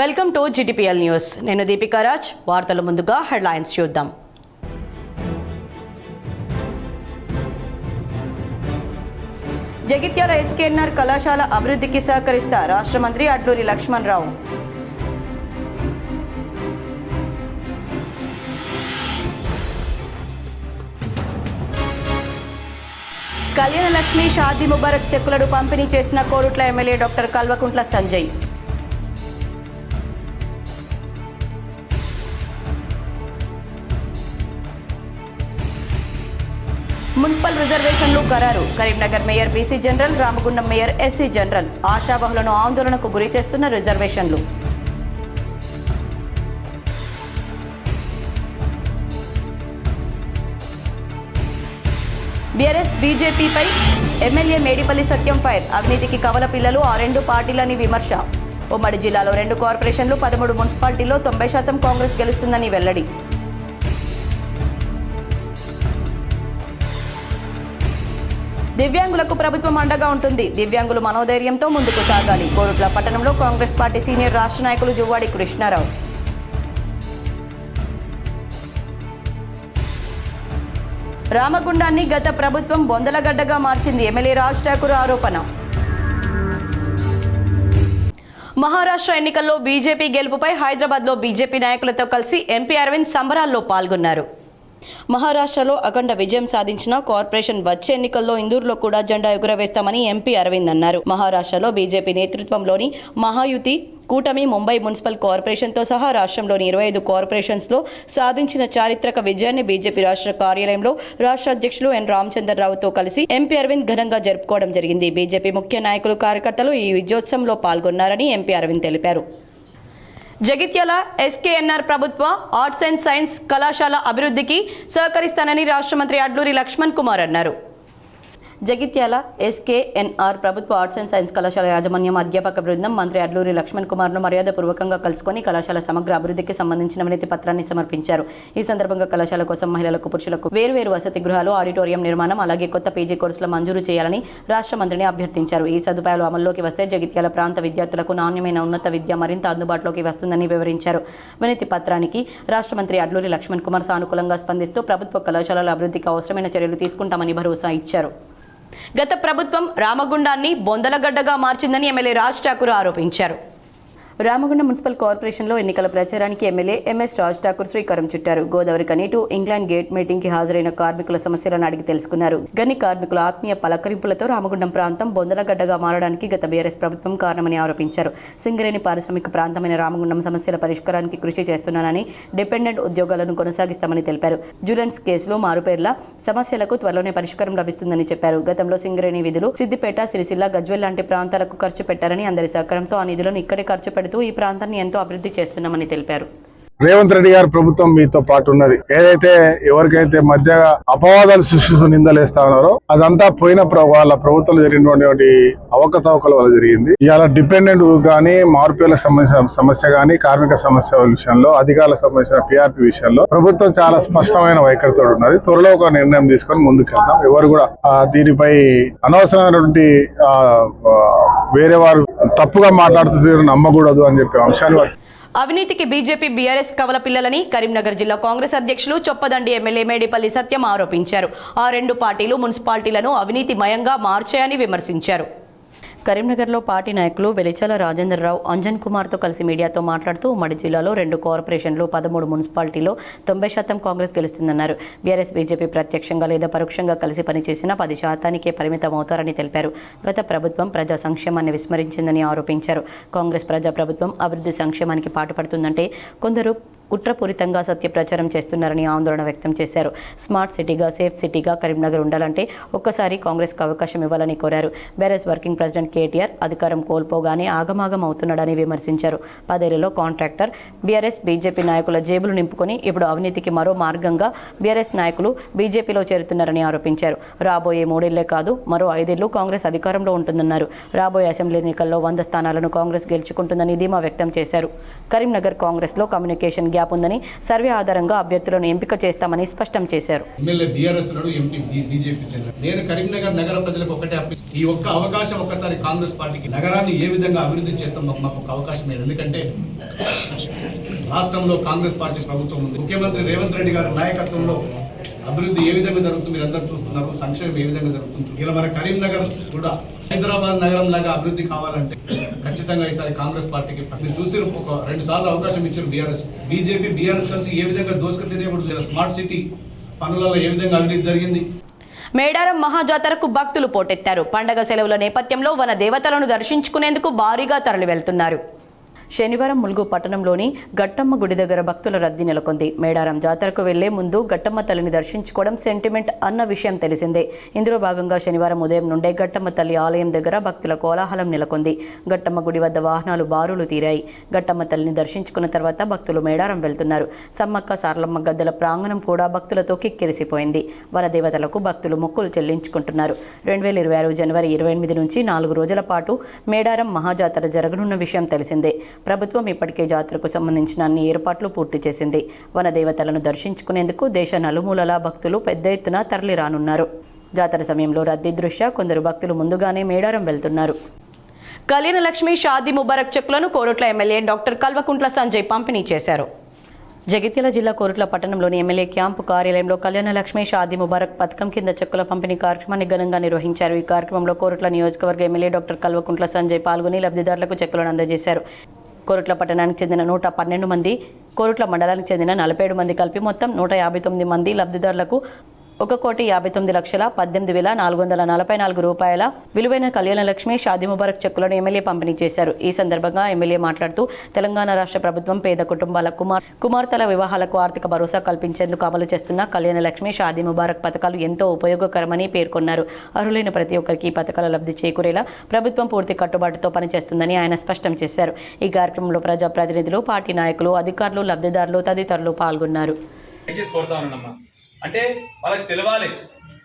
Welcome to GTPL news. నేను దీపికా రాజ్. వార్తల ముందుగా హెడ్లైన్స్ చూద్దాం. జగిత్యాల SKNR కళాశాల అభివృద్ధికి సహకరిస్తా రాష్ట్ర మంత్రి అడ్లూరి లక్ష్మణ్ రావు. కళ్యాణ లక్ష్మి షాదీ ముబారక్ చెక్కులను పంపిణీ చేసిన Korutla MLA doctor Kalvakuntla Sanjay. Municipal రిజర్వేషన్లు ఖరారు. Karimnagar mayor BC general, Ramagundam mayor SC general. ఆశావహులను ఆందోళనకు గురి చేస్తున్న రిజర్వేషన్లు. BRS BJPపై ఎమ్మెల్యే మేడిపల్లి సత్యం ఫైర్. అవినీతికి కవల పిల్లలు ఆ రెండు పార్టీలని విమర్శ. ఉమ్మడి జిల్లాలో 2 కార్పొరేషన్లు, 13 మున్సిపాలిటీల్లో 90% కాంగ్రెస్ గెలుస్తుందని వెల్లడి. దివ్యాంగులకు ప్రభుత్వం అండగా ఉంటుంది. దివ్యాంగులు మనోధైర్యంతో ముందుకు సాగాలి. కోరుట్ల పట్టణంలో కాంగ్రెస్ పార్టీ సీనియర్ రాష్ట్ర నాయకులు జువ్వాడి కృష్ణారావు. రామగుండాన్ని గత ప్రభుత్వం బొందలగడ్డగా మార్చింది. ఎమ్మెల్యే రాజ్ ఠాకూర్ ఆరోపణ. మహారాష్ట్ర ఎన్నికల్లో బీజేపీ గెలుపుపై హైదరాబాద్లో బీజేపీ నాయకులతో కలిసి ఎంపీ అరవింద్ సంబరాల్లో పాల్గొన్నారు. మహారాష్ట్రలో అఖండ విజయం సాధించిన కార్పొరేషన్ వచ్చే ఎన్నికల్లో ఇందూరులో కూడా జెండా ఎగురవేస్తామని ఎంపీ అరవింద్ అన్నారు. మహారాష్ట్రలో బీజేపీ నేతృత్వంలోని మహాయుతి కూటమి ముంబై మున్సిపల్ కార్పొరేషన్తో సహా రాష్ట్రంలోని 25 కార్పొరేషన్స్లో సాధించిన చారిత్రక విజయాన్ని బీజేపీ రాష్ట్ర కార్యాలయంలో రాష్ట్ర అధ్యక్షులు ఎన్ రామచంద్రరావుతో కలిసి ఎంపీ అరవింద్ ఘనంగా జరుపుకోవడం జరిగింది. బీజేపీ ముఖ్య నాయకులు, కార్యకర్తలు ఈ విజయోత్సవంలో పాల్గొన్నారని ఎంపీ అరవింద్ తెలిపారు. జగిత్యాల SKNR ప్రభుత్వ ఆర్ట్స్ అండ్ సైన్స్ కళాశాల అభివృద్ధికి సహకరిస్తానని రాష్ట్ర మంత్రి అడ్లూరి లక్ష్మణ్ కుమార్ అన్నారు. జగిత్యాల SKNR ప్రభుత్వ ఆర్ట్స్ అండ్ సైన్స్ కళాశాల యాజమాన్యం, అధ్యాపక బృందం మంత్రి అడ్లూరి లక్ష్మణ్ కుమార్ను మర్యాదపూర్వకంగా కలుసుకొని కళాశాల సమగ్ర అభివృద్ధికి సంబంధించిన వినతి పత్రాన్ని సమర్పించారు. ఈ సందర్భంగా కళాశాల కోసం మహిళలకు, పురుషులకు వేర్వేరు వసతి గృహాలు, ఆడిటోరియం నిర్మాణం, అలాగే కొత్త PG కోర్సుల మంజూరు చేయాలని రాష్ట్ర మంత్రిని అభ్యర్థించారు. ఈ సదుపాయాలు అమల్లోకి వస్తే జగిత్యాల ప్రాంత విద్యార్థులకు నాణ్యమైన ఉన్నత విద్య మరింత అందుబాటులోకి వస్తుందని వివరించారు. వినతి పత్రానికి రాష్ట్ర మంత్రి అడ్లూరి లక్ష్మణ్ కుమార్ సానుకూలంగా స్పందిస్తూ ప్రభుత్వ కళాశాలల అభివృద్ధికి అవసరమైన చర్యలు తీసుకుంటామని భరోసా ఇచ్చారు. గత ప్రభుత్వం రామగుండాన్ని బొందలగడ్డగా మార్చిందని ఎమ్మెల్యే రాజ్ ఠాకూర్ ఆరోపించారు. రామగుండం మున్సిపల్ కార్పొరేషన్లో ఎన్నికల ప్రచారానికి ఎమ్మెల్యే MS రాజ్ ఠాకూర్ శ్రీకారం చుట్టారు. గోదావరి కని టు ఇంగ్లాండ్ గేట్ మీటింగ్కి హాజరైన కార్మికుల సమస్యలను అడిగి తెలుసుకున్నారు. గని కార్మికుల ఆత్మీయ పలకరింపులతో రామగుండం ప్రాంతం బొందలగడ్డగా మారడానికి గత BRS ప్రభుత్వం కారణమని ఆరోపించారు. సింగరేణి పారిశ్రామిక ప్రాంతమైన రామగుండం సమస్యల పరిష్కారానికి కృషి చేస్తున్నానని, డిపెండెంట్ ఉద్యోగాలను కొనసాగిస్తామని తెలిపారు. జూలెన్స్ కేసులో మారుపేర్ల సమస్యలకు త్వరలోనే పరిష్కారం లభిస్తుందని చెప్పారు. గతంలో సింగరేణి విధులు సిద్దిపేట, సిరిసిల్ల, గజ్వేల్ లాంటి ప్రాంతాలకు ఖర్చు పెట్టారని, అందరి సహకారంతో ఆ నిధులను ఇక్కడే ఖర్చు పెడుతూ ఈ ప్రాంతాన్ని ఎంతో అభివృద్ధి చేస్తున్నామని తెలిపారు. రేవంత్ రెడ్డి గారి ప్రభుత్వం మీతో పాటు ఉన్నది. ఏదైతే ఎవరికైతే మధ్య అపవాదాలు సృష్టిస్తూ నిందలేస్తా ఉన్నారో అదంతా పోయిన వాళ్ళ ప్రభుత్వంలో జరిగినటువంటి అవకతవకల వల్ల జరిగింది. ఇవాళ డిపెండెంట్ గానీ, మార్పులకు సంబంధించిన సమస్య గానీ, కార్మిక సమస్య విషయంలో, అధికారులకు సంబంధించిన PRP విషయంలో ప్రభుత్వం చాలా స్పష్టమైన వైఖరితో ఉన్నది. త్వరలో ఒక నిర్ణయం తీసుకొని ముందుకెళ్తాం. ఎవరు కూడా దీనిపై అనవసరమైనటువంటి వేరే వారు తప్పుగా మాట్లాడుతూ నమ్మకూడదు అని చెప్పే అంశాన్ని అవినీతికి బీజేపీ BRS కవల పిల్లలని కరీంనగర్ జిల్లా కాంగ్రెస్ అధ్యక్షులు చొప్పదండి ఎమ్మెల్యే మేడిపల్లి సత్యం ఆరోపించారు. ఆ రెండు పార్టీలు మున్సిపాలిటీలను అవినీతిమయంగా మార్చాయని విమర్శించారు. కరీంనగర్లో పార్టీ నాయకులు వెలిచాల రాజేంద్రరావు, అంజన్ కుమార్తో కలిసి మీడియాతో మాట్లాడుతూ ఉమ్మడి జిల్లాలో 2 కార్పొరేషన్లు, 13 మున్సిపాలిటీలో 90% కాంగ్రెస్ గెలుస్తుందన్నారు. BRS BJP ప్రత్యక్షంగా లేదా పరోక్షంగా కలిసి పనిచేసిన 10%కే పరిమితమవుతారని తెలిపారు. గత ప్రభుత్వం ప్రజా సంక్షేమాన్ని విస్మరించిందని ఆరోపించారు. కాంగ్రెస్ ప్రజా ప్రభుత్వం అభివృద్ధి సంక్షేమానికి పాటుపడుతుందంటే కొందరు కుట్రపూరితంగా సత్య ప్రచారం చేస్తున్నారని ఆందోళన వ్యక్తం చేశారు. స్మార్ట్ సిటీగా, సేఫ్ సిటీగా కరీంనగర్ ఉండాలంటే ఒక్కసారి కాంగ్రెస్కు అవకాశం ఇవ్వాలని కోరారు. BRS వర్కింగ్ ప్రెసిడెంట్ KTR అధికారం కోల్పోగానే ఆగమాగం అవుతున్నాడని విమర్శించారు. 10 ఏళ్లలో కాంట్రాక్టర్ BRS BJP నాయకుల జేబులు నింపుకొని ఇప్పుడు అవినీతికి మరో మార్గంగా BRS నాయకులు BJPలో చేరుతున్నారని ఆరోపించారు. రాబోయే 3 ఏళ్లే కాదు, మరో 5 ఏళ్లు కాంగ్రెస్ అధికారంలో ఉంటుందన్నారు. రాబోయే అసెంబ్లీ ఎన్నికల్లో 100 స్థానాలను కాంగ్రెస్ గెలుచుకుంటుందని ధీమా వ్యక్తం చేశారు. కరీంనగర్ కాంగ్రెస్లో కమ్యూనికేషన్ గ్యాప్ గ్యాప్ ఉందని సర్వే ఆధారంగా అభ్యర్థులను ఎంపిక చేస్తామని స్పష్టం చేశారు. ఎమ్మెల్యే బీఆర్ఎస్ ఉన్నాడు, ఎంపీ బీజేపీ చెందాడు. నేను కరీంనగర్ నగర ప్రజలకు ఒకటే ఈ ఒక్క అవకాశం ఒక్కసారి కాంగ్రెస్ పార్టీకి నగరాన్ని ఏ విధంగా అభివృద్ధి చేస్తాం మాకు ఒక అవకాశం లేదు. ఎందుకంటే రాష్ట్రంలో కాంగ్రెస్ పార్టీ ప్రభుత్వం ఉంది. ముఖ్యమంత్రి రేవంత్ రెడ్డి గారి నాయకత్వంలో అభివృద్ధి ఏ విధంగా జరుగుతుంది మీరు అందరూ చూస్తున్నారు. సంక్షేమం ఏ విధంగా జరుగుతుంది. ఇలా మన కరీంనగర్ కూడా హైదరాబాద్ నగరం లాగా అభివృద్ధి కావాలంటే ఖచ్చితంగా ఈసారి కాంగ్రెస్ పార్టీకి మీరు చూసి ఒక 2 సార్లు అవకాశం ఇచ్చారు బీజేపీ బీఆర్ఎస్ కలిసి ఏ విధంగా దోచుకునే స్మార్ట్ సిటీ పనులలో ఏ విధంగా అభివృద్ధి జరిగింది. మేడారం మహాజాతరకు భక్తులు పోటెత్తారు. పండగ సెలవుల నేపథ్యంలో వన దేవతలను దర్శించుకునేందుకు భారీగా తరలి వెళ్తున్నారు. శనివారం ములుగు పట్టణంలోని గట్టమ్మ గుడి దగ్గర భక్తుల రద్దీ నెలకొంది. మేడారం జాతరకు వెళ్లే ముందు గట్టమ్మ తల్లిని దర్శించుకోవడం సెంటిమెంట్ అన్న విషయం తెలిసిందే. ఇందులో భాగంగా శనివారం ఉదయం నుండే గట్టమ్మ తల్లి ఆలయం దగ్గర భక్తుల కోలాహలం నెలకొంది. గట్టమ్మ గుడి వద్ద వాహనాలు బారులు తీరాయి. గట్టమ్మ తల్లిని దర్శించుకున్న తర్వాత భక్తులు మేడారం వెళ్తున్నారు. సమ్మక్క సార్లమ్మ గద్దెల ప్రాంగణం కూడా భక్తులతో కిక్కిరిసిపోయింది. వన దేవతలకు భక్తులు మొక్కులు చెల్లించుకుంటున్నారు. 2026 జనవరి 28 నుంచి 4 రోజుల పాటు మేడారం మహాజాతర జరగనున్న విషయం తెలిసిందే. ప్రభుత్వం ఇప్పటికే జాతరకు సంబంధించిన అన్ని ఏర్పాట్లు పూర్తి చేసింది. వన దేవతలను దర్శించుకునేందుకు దేశ నలుమూలలా భక్తులు పెద్ద ఎత్తున తరలి రానున్నారు. జాతర సమయంలో రద్దీ దృష్ట్యా కొందరు భక్తులు ముందుగానే మేడారం వెళ్తున్నారు. కళ్యాణ లక్ష్మి షాదీ ముబారక్ చెక్కులను కోరుట్ల ఎమ్మెల్యే డాక్టర్ కల్వకుంట్ల సంజయ్ పంపిణీ చేశారు. జగిత్యాల జిల్లా కోరుట్ల పట్టణంలోని ఎమ్మెల్యే క్యాంపు కార్యాలయంలో కళ్యాణ లక్ష్మి షాదీ ముబారక్ పథకం కింద చెక్కుల పంపిణీ కార్యక్రమాన్ని ఘనంగా నిర్వహించారు. ఈ కార్యక్రమంలో కోరుట్ల నియోజకవర్గ ఎమ్మెల్యే డాక్టర్ కల్వకుంట్ల సంజయ్ పాల్గొని లబ్ధిదారులకు చెక్కులను అందజేశారు. కోరుట్ల పట్టణానికి చెందిన 112 మంది, కోరుట్ల మండలానికి చెందిన 47 మంది కలిపి మొత్తం 159 మంది లబ్ధిదారులకు 1,59,18,444 రూపాయల విలువైన కళ్యాణ లక్ష్మి షాదీ ముబారక్ చెక్కులను ఎమ్మెల్యే పంపిణీ చేశారు. ఈ సందర్భంగా ఎమ్మెల్యే మాట్లాడుతూ తెలంగాణ రాష్ట్ర ప్రభుత్వం పేద కుటుంబాల కుమార్తెల వివాహాలకు ఆర్థిక భరోసా కల్పించేందుకు అమలు చేస్తున్న కళ్యాణ లక్ష్మి షాదీ ముబారక్ పథకాలు ఎంతో ఉపయోగకరమని పేర్కొన్నారు. అర్హులైన ప్రతి ఒక్కరికి ఈ పథకాల లబ్ధి చేకూరేలా ప్రభుత్వం పూర్తి కట్టుబాటుతో పనిచేస్తుందని ఆయన స్పష్టం చేశారు. ఈ కార్యక్రమంలో ప్రజాప్రతినిధులు, పార్టీ నాయకులు, అధికారులు, లబ్ధిదారులు తదితరులు పాల్గొన్నారు. అంటే వాళ్ళకి తెలవాలి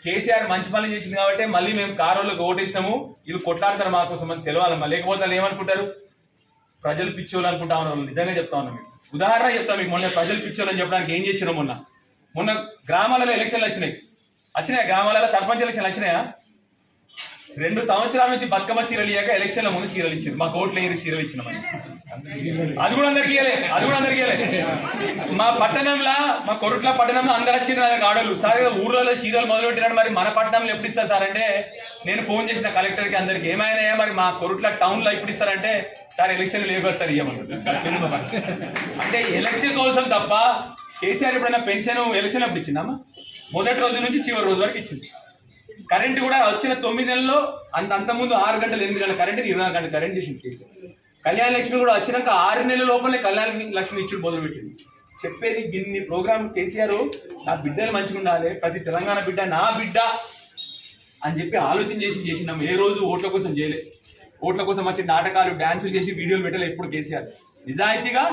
కేసీఆర్ మంచి పనులు చేసింది కాబట్టి మళ్ళీ మేము కారోళ్ళకి ఓటేసినాము, వీళ్ళు కొట్లాడతారు మా కోసం అని తెలవాలమ్మా. లేకపోతే వాళ్ళు ఏమనుకుంటారు, ప్రజలు పిచ్చోళ్ళు అనుకుంటా ఉన్నారు. నిజంగా చెప్తా ఉన్నాం. మీకు ఉదాహరణ చెప్తాం. మీకు మొన్న ప్రజలు పిచ్చోళ్ళు అని చెప్పడానికి ఏం చేసినాం. మొన్న గ్రామాలలో ఎలక్షన్లు వచ్చినాయి గ్రామాలలో సర్పంచ్ ఎలక్షన్లు వచ్చినాయా? 2 సంవత్సరాల నుంచి బతుకమ్మ సీరియల్ ఇయ్యాక ఎలక్షన్ల ముందు సీరియల్ ఇచ్చింది. మా కోట్లు ఎగిరి సీరియల్ ఇచ్చినామని అది కూడా అందరికి ఇవ్వలేదు. మా పట్టణంలో, మా కొరుట్ల పట్టణంలో అందరు వచ్చింది ఆడోళ్ళు. సార్ ఊర్లలో సీరియల్ మొదలు పెట్టినాడు, మరి మన పట్టణంలో ఎప్పుడు ఇస్తారు సార్ అంటే, నేను ఫోన్ చేసిన కలెక్టర్కి అందరికి ఏమైనా మరి మా కొరుట్ల టౌన్లో ఎప్పుడు ఇస్తారంటే, సార్ ఎలక్షన్లు లేవు సార్ ఇవ్వమన్నారు. అంటే ఎలక్షన్ కోసం తప్ప కేసీఆర్ ఎప్పుడైనా పెన్షన్ ఎలక్షన్ అప్పుడు ఇచ్చిందమ్మా? మొదటి రోజు నుంచి చివరి రోజు వరకు ఇచ్చింది. కరెంటు కూడా వచ్చిన 9 నెలల్లో అంతకుముందు 6 గంటలు 8 గంటల కరెంట్ 24 గంటల కరెంట్ చేసింది కేసీఆర్. కళ్యాణ లక్ష్మి కూడా వచ్చినాక 6 నెలల లోపలే కళ్యాణ లక్ష్మి ఇచ్చుడు మొదలుపెట్టింది. చెప్పేది దీన్ని ప్రోగ్రామ్ కేసీఆర్ నా బిడ్డలు మంచిగా ఉండాలి, ప్రతి తెలంగాణ బిడ్డ నా బిడ్డ అని చెప్పి ఆలోచన చేసినాం. ఏ రోజు ఓట్ల కోసం చేయలే. ఓట్ల కోసం వచ్చి నాటకాలు, డ్యాన్సులు చేసి వీడియోలు పెట్టలే ఎప్పుడు కేసీఆర్. నిజాయితీగా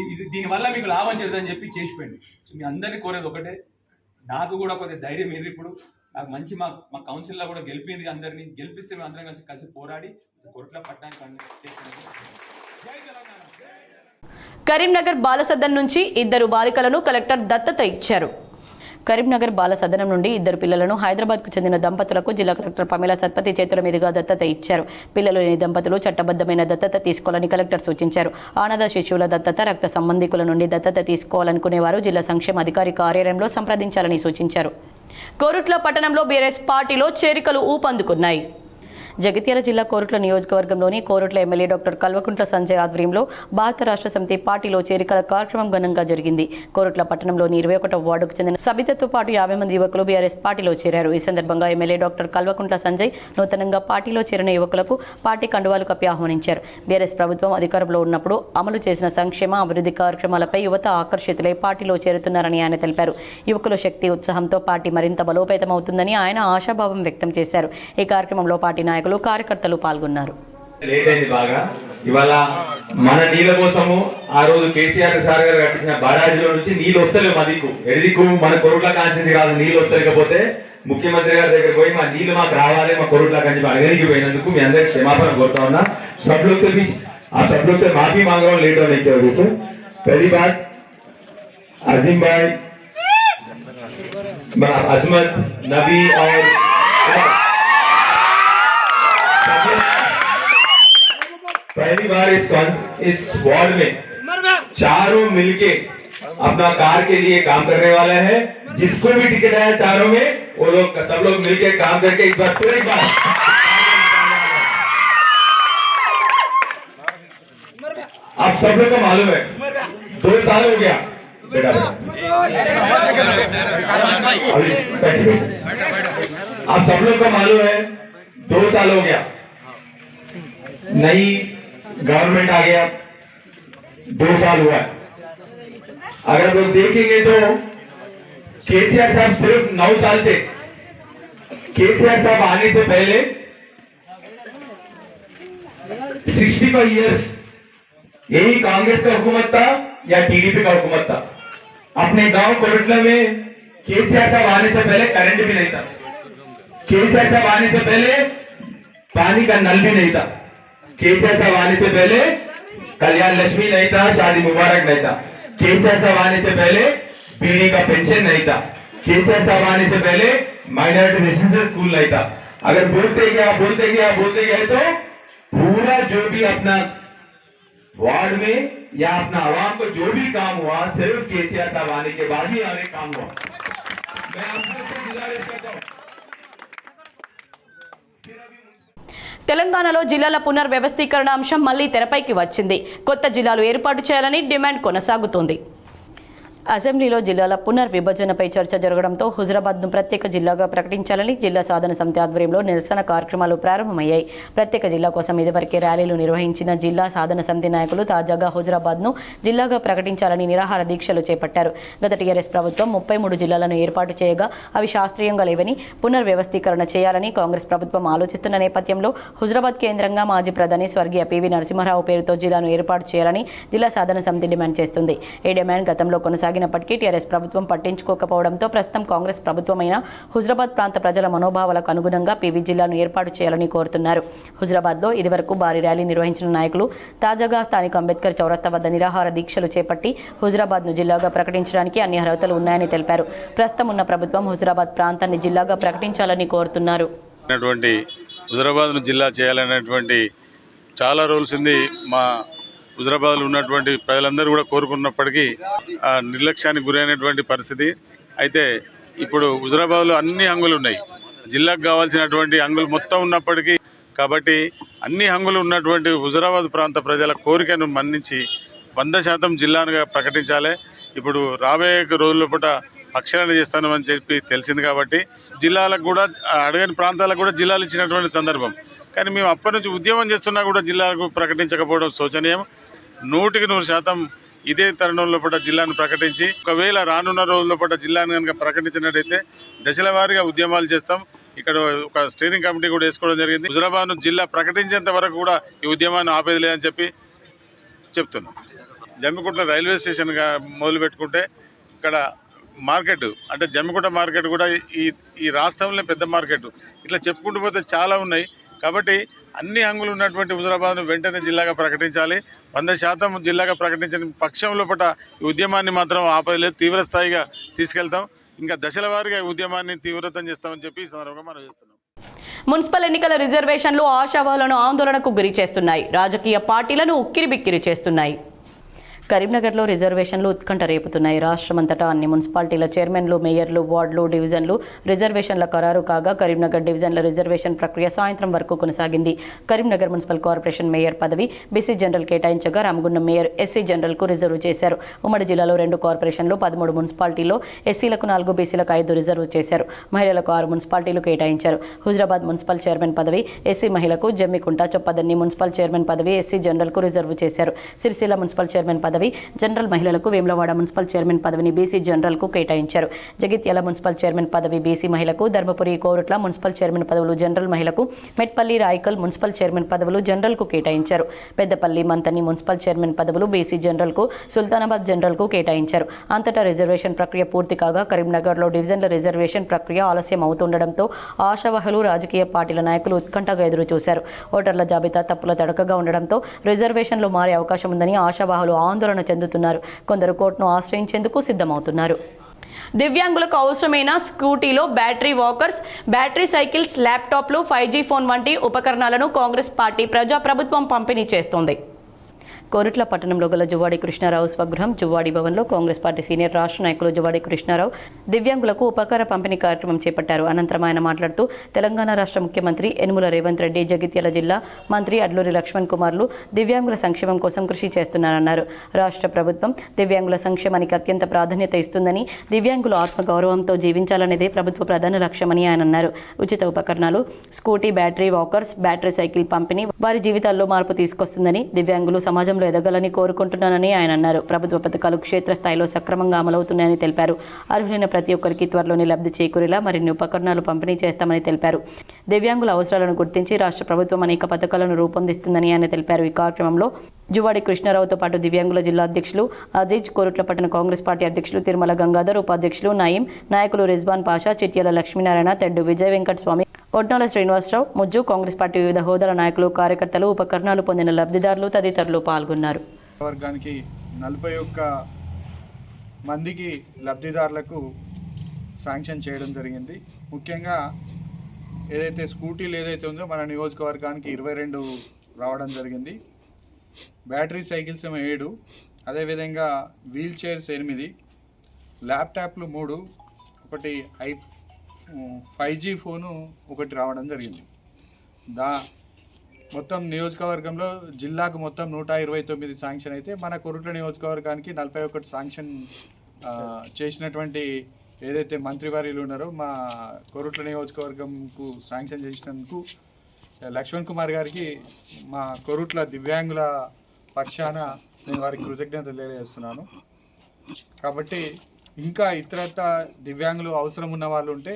ఇది దీనివల్ల మీకు లాభం జరుగుతుందని చెప్పి చేసిపోయింది. సో మీ అందరినీ కోరేది ఒకటే, నాకు కూడా కొద్దిగా ధైర్యం ఏది. ఇప్పుడు నాకు మంచి మా కౌన్సిల్లో కూడా గెలిపింది. అందరినీ గెలిపిస్తే మేము అందరం కలిసి పోరాడి కొరుట్ల పట్టణానికి కరీంనగర్ బాల సదన్ నుంచి 2 బాలికలను కలెక్టర్ దత్తత ఇచ్చారు. కరీంనగర్ బాల సదనం నుండి 2 పిల్లలను హైదరాబాద్కు చెందిన దంపతులకు జిల్లా కలెక్టర్ పమేలా సత్పతి చేతుల మీదుగా దత్తత ఇచ్చారు. పిల్లలు లేని దంపతులు చట్టబద్ధమైన దత్తత తీసుకోవాలని కలెక్టర్ సూచించారు. ఆనద శిశువుల దత్తత, రక్త సంబంధికుల నుండి దత్తత తీసుకోవాలనుకునేవారు జిల్లా సంక్షేమ అధికారి కార్యాలయంలో సంప్రదించాలని సూచించారు. కోరుట్ల పట్టణంలో బీఆర్ఎస్ పార్టీలో చేరికలు ఊపందుకున్నాయి. జగిత్యాల జిల్లా కోరుట్ల నియోజకవర్గంలోని కోరుట్ల ఎమ్మెల్యే డాక్టర్ కల్వకుంట్ల సంజయ్ ఆధ్వర్యంలో భారత రాష్ట్ర సమితి పార్టీలో చేరికల కార్యక్రమం ఘనంగా జరిగింది. కోరుట్ల పట్టణంలోని 21వ వార్డుకు చెందిన సబితతో పాటు 50 మంది యువకులు బీఆర్ఎస్ పార్టీలో చేరారు. ఈ సందర్భంగా ఎమ్మెల్యే డాక్టర్ కల్వకుంట్ల సంజయ్ నూతనంగా పార్టీలో చేరిన యువకులకు పార్టీ కండువాలు కప్పి ఆహ్వానించారు. బీఆర్ఎస్ ప్రభుత్వం అధికారంలో ఉన్నప్పుడు అమలు చేసిన సంక్షేమ అభివృద్ధి కార్యక్రమాలపై యువత ఆకర్షితులై పార్టీలో చేరుతున్నారని ఆయన తెలిపారు. యువకుల శక్తి, ఉత్సాహంతో పార్టీ మరింత బలోపేతమవుతుందని ఆయన ఆశాభావం వ్యక్తం చేశారు. ఈ కార్యక్రమంలో పార్టీ నాయకులు, కార్యకర్తలు పాల్గొన్నారు. లేట్ అయింది బాగా. ఇవాళ మన నీళ్ళ కోసము ఆ రోజు కేసీఆర్ సార్ గారు కట్టించిన బారాజీలో నుంచి నీళ్ళు వస్తలేవు. మా దిక్కు ఎడిదిక్కు మన కొరుట్ల కాన్స్టిట్యూన్సీ కాదు. నీళ్ళు వస్తలేకపోతే ముఖ్యమంత్రి గారి దగ్గర పోయి మా నీళ్లు మాకు రావాలి, మా కొరుట్ల కంచి అడగనికి పోయినందుకు మీ అందరికి క్షమాపణ కోరుతా ఉన్నా. सब लोग से माफी मांग रहा हूँ लेट होने की वजह से। पहली बात अजीम भाई, अजमत, नबी और पहली बार इस वार्ड में चारों मिलके अपना कार के लिए काम करने वाला है। जिसको भी टिकट आया चारों में, वो लोग सब लोग मिलके काम करके एक बार फिर एक बार आप सब लोग को मालूम है 2 साल हो गया बेटा, आप सब लोग को मालूम है 2 साल हो गया, नई गवर्नमेंट आ गया, 2 साल हुआ। अगर आप लोग देखेंगे तो केसीआर साहब सिर्फ 9 साल थे। केसीआर साहब आने से पहले 65 इयर्स यही कांग्रेस का हुकूमत था या टीडीपी का हुकूमत था। अपने गांव कोरटला में केसीआर साहब आने से पहले करंट भी नहीं था। केसीआर साहब आने से पहले पानी का नल भी नहीं था। केसीआर साहब आने से पहले कल्याण लक्ष्मी नहीं था, शादी मुबारक नहीं था। केसीआर साहब आने से पहले पीढ़ी का पेंशन नहीं था। केसीआर साहब आने से पहले माइनॉरिटी रेसिडेंशियल स्कूल नहीं था। अगर बोलते गए तो पूरा जो भी अपना वार्ड में या अपना आवाम को जो भी काम हुआ, सिर्फ केसीआर साहब आने के बाद ही आगे काम हुआ। मैं आप सबसे गुजारिश करता हूं, తెలంగాణలో జిల్లాల పునర్వ్యవస్థీకరణ అంశం మళ్లీ తెరపైకి వచ్చింది. కొత్త జిల్లాలు ఏర్పాటు చేయాలని డిమాండ్ కొనసాగుతోంది. అసెంబ్లీలో జిల్లాల పునర్విభజనపై చర్చ జరగడంతో హుజరాబాద్ను ప్రత్యేక జిల్లాగా ప్రకటించాలని జిల్లా సాధన సమితి ఆధ్వర్యంలో నిరసన కార్యక్రమాలు ప్రారంభమయ్యాయి. ప్రత్యేక జిల్లా కోసం ఇదివరకే ర్యాలీలు నిర్వహించిన జిల్లా సాధన సమితి నాయకులు తాజాగా హుజరాబాద్ను జిల్లాగా ప్రకటించాలని నిరాహార దీక్షలు చేపట్టారు. గత టీఆర్ఎస్ ప్రభుత్వం 33 జిల్లాలను ఏర్పాటు చేయగా అవి శాస్త్రీయంగా లేవని, పునర్వ్యవస్థీకరణ చేయాలని కాంగ్రెస్ ప్రభుత్వం ఆలోచిస్తున్న నేపథ్యంలో హుజరాబాద్ కేంద్రంగా మాజీ ప్రధాని స్వర్గీయ పివి నరసింహారావు పేరుతో జిల్లాను ఏర్పాటు చేయాలని జిల్లా సాధన సమితి డిమాండ్ చేస్తుంది. ఈ డిమాండ్ గతంలో కొనసాగినప్పటికీ టీఆర్ఎస్ ప్రభుత్వం పట్టించుకోకపోవడంతో ప్రస్తుతం కాంగ్రెస్ ప్రభుత్వమైన హుజరాబాద్ ప్రాంత ప్రజల మనోభావాలకు అనుగుణంగా పివి జిల్లాను ఏర్పాటు చేయాలని కోరుతున్నారు. హుజరాబాద్లో ఇదివరకు భారీ ర్యాలీ నిర్వహించిన నాయకులు తాజాగా స్థానిక అంబేద్కర్ చౌరస్తా వద్ద నిరాహార దీక్షలు చేపట్టి హుజరాబాద్ను జిల్లాగా ప్రకటించడానికి అన్ని అర్హతలు ఉన్నాయని తెలిపారు. ప్రస్తుతం ఉన్న ప్రభుత్వం హుజరాబాద్ ప్రాంతాన్ని జిల్లాగా ప్రకటించాలని కోరుతున్నారు. హుజరాబాద్ను జిల్లా చేయాలనేటువంటి చాలా రూల్స్ ఉంది. మా హుజరాబాద్లో ఉన్నటువంటి ప్రజలందరూ కూడా కోరుకున్నప్పటికీ నిర్లక్ష్యానికి గురైనటువంటి పరిస్థితి. అయితే ఇప్పుడు హుజరాబాద్లో అన్ని హంగులు ఉన్నాయి, జిల్లాకు కావాల్సినటువంటి హంగులు మొత్తం ఉన్నప్పటికీ, కాబట్టి అన్ని హంగులు ఉన్నటువంటి హుజరాబాద్ ప్రాంత ప్రజల కోరికను మన్నించి 100% జిల్లానుగా ప్రకటించాలి. ఇప్పుడు రాబోయే రోజుల పూట పక్షాలను చేస్తామని చెప్పి తెలిసింది. కాబట్టి జిల్లాలకు కూడా అడగని ప్రాంతాలకు కూడా జిల్లాలు ఇచ్చినటువంటి సందర్భం. కానీ మేము అప్పటి నుంచి ఉద్యమం చేస్తున్నా కూడా జిల్లాలకు ప్రకటించకపోవడం శోచనీయం. 100% ఇదే తరుణంలో పూట జిల్లాను ప్రకటించి, ఒకవేళ రానున్న రోజుల్లో పూట జిల్లాను కనుక ప్రకటించినట్టయితే దశల వారీగా ఉద్యమాలు చేస్తాం. ఇక్కడ ఒక స్టీరింగ్ కమిటీ కూడా వేసుకోవడం జరిగింది. హుజరాబాద్ను జిల్లా ప్రకటించేంత వరకు కూడా ఈ ఉద్యమాన్ని ఆపేది లేదని చెప్పి చెప్తున్నాం. జమ్మికుంట రైల్వే స్టేషన్గా మొదలు పెట్టుకుంటే ఇక్కడ మార్కెట్ అంటే జమ్మికుంట మార్కెట్ కూడా ఈ రాష్ట్రంలో పెద్ద మార్కెట్, ఇట్లా చెప్పుకుంటూ పోతే చాలా ఉన్నాయి. కాబట్టి అన్ని హంగులు ఉన్నటువంటి హుజరాబాద్ను వెంటనే జిల్లాగా ప్రకటించాలి. 100% జిల్లాగా ప్రకటించిన పక్షంలో పూట ఈ ఉద్యమాన్ని మాత్రం ఆపలేదు, తీవ్రస్థాయిగా తీసుకెళ్తాం. ఇంకా దశల వారీగా ఈ ఉద్యమాన్ని తీవ్రతం చేస్తామని చెప్పి ఈ సందర్భంగా మనం చేస్తున్నాం. మున్సిపల్ ఎన్నికల రిజర్వేషన్లు ఆశావాహులను ఆందోళనకు గురి చేస్తున్నాయి. రాజకీయ పార్టీలను ఉక్కిరిబిక్కిరి చేస్తున్నాయి. కరీంనగర్లో రిజర్వేషన్లు ఉత్కంఠ రేపుతున్నాయి. రాష్ట్రమంతటా అన్ని మున్సిపాలిటీల చైర్మన్లు, మేయర్లు, వార్డులు, డివిజన్లు రిజర్వేషన్ల ఖరారు కాగా కరీంనగర్ డివిజన్ల రిజర్వేషన్ ప్రక్రియ సాయంత్రం వరకు కొనసాగింది. కరీంనగర్ మున్సిపల్ కార్పొరేషన్ మేయర్ పదవి బీసీ జనరల్ కేటాయించగా రామగుండం మేయర్ ఎస్సీ జనరల్కు రిజర్వ్ చేశారు. ఉమ్మడి జిల్లాలో 2 కార్పొరేషన్లు, 13 మున్సిపాలిటీల్లో ఎస్సీలకు 4, బీసీలకు 5 రిజర్వ్ చేశారు. మహిళలకు 6 మున్సిపాలిటీలు కేటాయించారు. హుజరాబాద్ మున్సిపల్ చైర్మన్ పదవి ఎస్సీ మహిళకు, జమ్మికుంట, చొప్పదన్ని మున్సిపల్ చైర్మన్ పదవి ఎస్సీ జనరల్కు రిజర్వ్ చేశారు. సిరిసిల్ల మున్సిపల్ చైర్మన్ పదవి జనరల్ మహిళలకు, వేములవాడ మున్సిపల్ చైర్మన్ పదవిని బీసీ జనరల్కు కేటాయించారు. జగిత్యాల మున్సిపల్ చైర్మన్ పదవి బీసీ మహిళకు, ధర్మపురి, కోరుట్ల మున్సిపల్ చైర్మన్ పదవులు జనరల్ మహిళకు, మెట్పల్లి, రాయకల్ మున్సిపల్ చైర్మన్ పదవులు జనరల్కు కేటాయించారు. పెద్దపల్లి, మంతని మున్సిపల్ చైర్మన్ పదవులు బీసీ జనరల్కు, సుల్తానాబాద్ జనరల్కు కేటాయించారు. అంతటా రిజర్వేషన్ ప్రక్రియ పూర్తి కాగా కరీంనగర్లో డివిజన్ల రిజర్వేషన్ ప్రక్రియ ఆలస్యం అవుతుండడంతో ఆశావహులు, రాజకీయ పార్టీల నాయకులు ఉత్కంఠగా ఎదురుచూశారు. ఓటర్ల జాబితా తప్పుల తడకగా ఉండడంతో రిజర్వేషన్లు మారే అవకాశం ఉందని ఆశావహులు ఆందోళన ఆందోళన చెందుతున్నారు. కొందరు కోర్టును ఆశ్రయించేందుకు సిద్ధమవుతున్నారు. దివ్యాంగులకు అవసరమైన స్కూటీలో బ్యాటరీ వాకర్స్, బ్యాటరీ సైకిల్స్, ల్యాప్టాప్లు, 5G ఫోన్ వంటి ఉపకరణాలను కాంగ్రెస్ పార్టీ ప్రజాప్రభుత్వం పంపిణీ చేస్తోంది. కోరుట్ల పట్టణంలో గల జువ్వాడి కృష్ణారావు స్వగృహం జువ్వాడి భవన్లో కాంగ్రెస్ పార్టీ సీనియర్ రాష్ట్ర నాయకులు జువ్వాడి కృష్ణారావు దివ్యాంగులకు ఉపకార పంపిణీ కార్యక్రమం చేపట్టారు. అనంతరం ఆయన మాట్లాడుతూ తెలంగాణ రాష్ట్ర ముఖ్యమంత్రి యనుమల రేవంత్ రెడ్డి, జగిత్యాల జిల్లా మంత్రి అడ్లూరి లక్ష్మణ్ కుమార్లు దివ్యాంగుల సంక్షేమం కోసం కృషి చేస్తున్నారన్నారు. రాష్ట్ర ప్రభుత్వం దివ్యాంగుల సంక్షేమానికి అత్యంత ప్రాధాన్యత ఇస్తుందని, దివ్యాంగులు ఆత్మగౌరవంతో జీవించాలనేదే ప్రభుత్వ ప్రధాన లక్ష్యమని ఆయన అన్నారు. ఉచిత ఉపకరణాలు, scooty, battery walkers, battery cycle పంపిణీ వారి జీవితాల్లో మార్పు తీసుకొస్తుందని, దివ్యాంగులు సమాజంలో ఎదగాలని కోరుకుంటున్నానని ఆయన అన్నారు. ప్రభుత్వ పథకాలు క్షేత్రస్థాయిలో సక్రమంగా అమలవుతున్నాయని తెలిపారు. అర్హులైన ప్రతి ఒక్కరికి త్వరలోనే లబ్ధి చేకూరేలా మరిన్ని ఉపకరణాలు పంపిణీ చేస్తామని తెలిపారు. దివ్యాంగుల అవసరాలను గుర్తించి రాష్ట్ర ప్రభుత్వం అనేక పథకాలను రూపొందిస్తుందని ఆయన తెలిపారు. ఈ కార్యక్రమంలో జువ్వాడి కృష్ణారావుతో పాటు దివ్యాంగుల జిల్లా అధ్యక్షులు అజీజ్, కోరుట్ల పట్టణ కాంగ్రెస్ పార్టీ అధ్యక్షులు తిరుమల గంగాధర్, ఉపాధ్యక్షులు నయీం, నాయకులు రిజ్వాన్ పాషా, చిట్యాల లక్ష్మీనారాయణ, తెడ్డు విజయ వెంకట స్వామి, ఒట్నాల శ్రీనివాసరావు, ముజ్జు, కాంగ్రెస్ పార్టీ వివిధ హోదాల నాయకులు, కార్యకర్తలు, ఉపకరణాలు పొందిన లబ్ధిదారులు తదితరులు పాల్గొన్నారు. వర్గానికి 41 మందికి లబ్ధిదారులకు శాంక్షన్ చేయడం జరిగింది. ముఖ్యంగా ఏదైతే స్కూటీలు ఏదైతే ఉందో మన నియోజకవర్గానికి 22 రావడం జరిగింది. బ్యాటరీ సైకిల్స్ 7, అదేవిధంగా వీల్ చైర్స్ 8, ల్యాప్టాప్లు 3, ఒకటి 5G ఫోను 1 రావడం జరిగింది. మొత్తం నియోజకవర్గంలో జిల్లాకు మొత్తం 129 శాంక్షన్ అయితే మన కొరుట్ల నియోజకవర్గానికి 41 శాంక్షన్ చేసినటువంటి ఏదైతే మంత్రివర్యులు ఉన్నారో మా కొరుట్ల నియోజకవర్గంకు శాంక్షన్ చేసినందుకు లక్ష్మణ్ కుమార్ గారికి మా కొరుట్ల దివ్యాంగుల పక్షాన నేను వారికి కృతజ్ఞతలు తెలియజేస్తున్నాను. కాబట్టి ఇంకా ఇతరత్ర దివ్యాంగులు అవసరం ఉన్న వాళ్ళు ఉంటే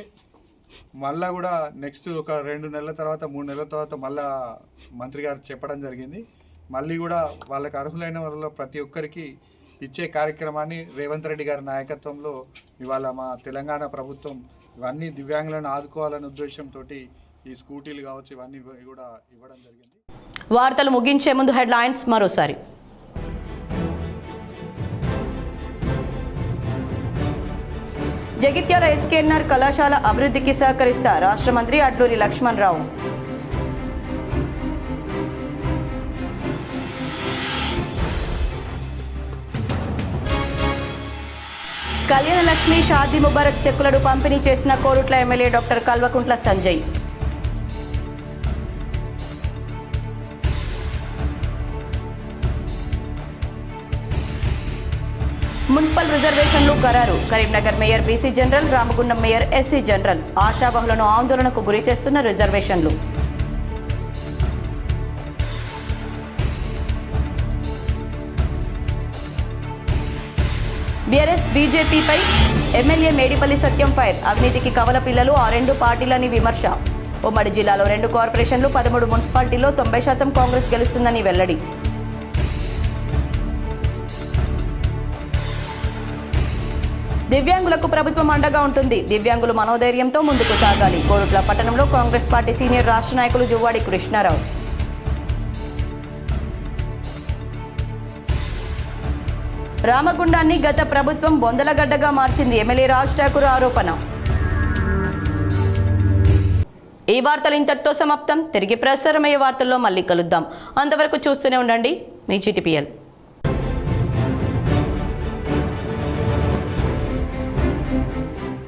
మళ్ళా కూడా నెక్స్ట్ ఒక 2 నెలల తర్వాత 3 నెలల తర్వాత మళ్ళా మంత్రి గారు చెప్పడం జరిగింది. మళ్ళీ కూడా వాళ్ళకి అర్హులైన వాళ్ళ ప్రతి ఒక్కరికి ఇచ్చే కార్యక్రమాన్ని రేవంత్ రెడ్డి గారి నాయకత్వంలో ఇవాళ మా తెలంగాణ ప్రభుత్వం ఇవన్నీ దివ్యాంగులను ఆదుకోవాలనే ఉద్దేశంతో ఈ స్కూటీలు కావచ్చు ఇవన్నీ కూడా ఇవ్వడం జరిగింది. వార్తలు ముగించే ముందు హెడ్లైన్స్ మరోసారి. జగిత్యాల ఎస్కేఎన్ఆర్ కళాశాల అభివృద్ధికి సహకరిస్తా రాష్ట్ర మంత్రి అడ్లూరి లక్ష్మణ్ రావు. కళ్యాణ లక్ష్మి షాదీ ముబారక్ చెక్కులను పంపిణీ చేసిన Korutla MLA doctor Kalvakuntla Sanjay. Municipal రిజర్వేషన్లు ఖరారు. Karimnagar mayor BC general, Ramagundam mayor SC general. ఆశావహులను ఆందోళనకు గురి చేస్తున్న రిజర్వేషన్లు. బీఆర్ఎస్ బీజేపీపై ఎమ్మెల్యే మేడిపల్లి సత్యం ఫైర్. అవినీతికి కవల పిల్లలు ఆ 2 పార్టీలని విమర్శ. ఉమ్మడి జిల్లాలో 2 కార్పొరేషన్లు, 13 మున్సిపాలిటీల్లో 90% కాంగ్రెస్ గెలుస్తుందని వెల్లడి. దివ్యాంగులకు ప్రభుత్వం అండగా ఉంటుంది. దివ్యాంగులు మనోధైర్యంతో ముందుకు సాగాలి. కోరుట్ల పట్టణంలో కాంగ్రెస్ పార్టీ సీనియర్ రాష్ట్ర నాయకులు జువ్వాడి కృష్ణారావు. రామగుండాన్ని గత ప్రభుత్వం బొందలగడ్డగా మార్చింది. ఎమ్మెల్యే రాజ్ ఠాకూర్ ఆరోపణ. ఈ వార్తలు ఇంతటితో సమాప్తం. తిరిగి ప్రసారమయ్యే వార్తల్లో మళ్ళీ కలుద్దాం. అంతవరకు చూస్తూనే ఉండండి మీ GTPL.